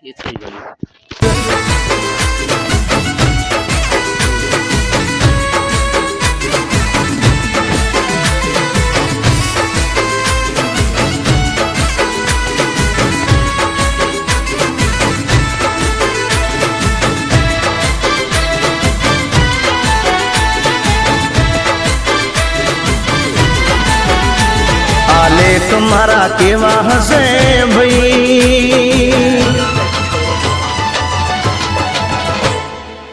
એ થઈ ગયું. लेख मारा केवा हसे भई,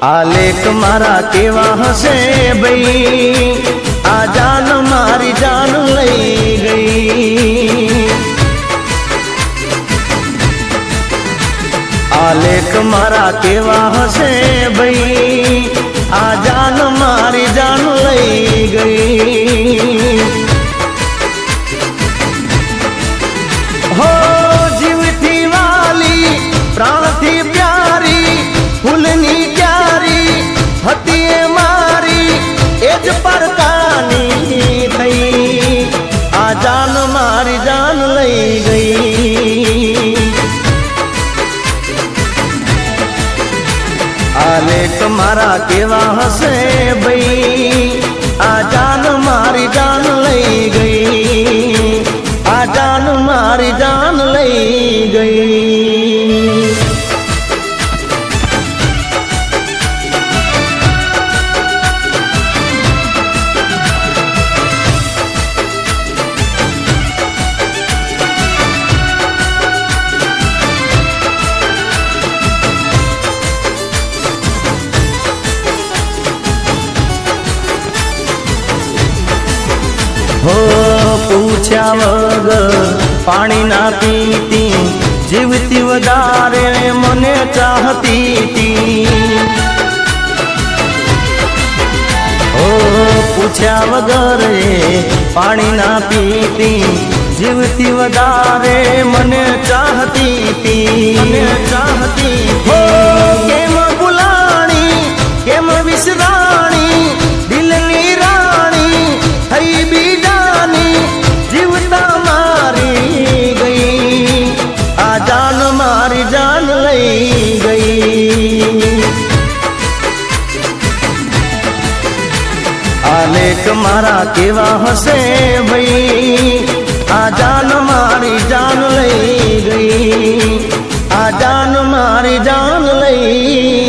आलेख मारा केवा हसे भई, आ जान मारी जान लई गई। आलेख मारा केवा हसे भई, आ जान मारी जान लई गई। हो जीव थी वाली प्राण थी प्यारी, फूलनी क्यारी हती मारी, एज पर कानी थई, आ जान मारी जान लई गई। आलेख मारा केवा हसे भई, आ जान मारी जान लई गई, आ जान मारी जान लई गई। हो पूछ्या वगर पाणी ना पीती, जीवती वधारे मने चाहती थी। हो पूछ्या वगर पाणी ना पीती, जीवती वधारे मने चाहती थी, मने चाहती थी। केम बुलाणी केम विसराणी, दिलनी राणी थई बीजानी, जीवता मारी गई, आ जान मारी जान लई गई। आलेख मारा केवा हसे भई, आ जान मारी जान लई गई, आ जान मारी जान लई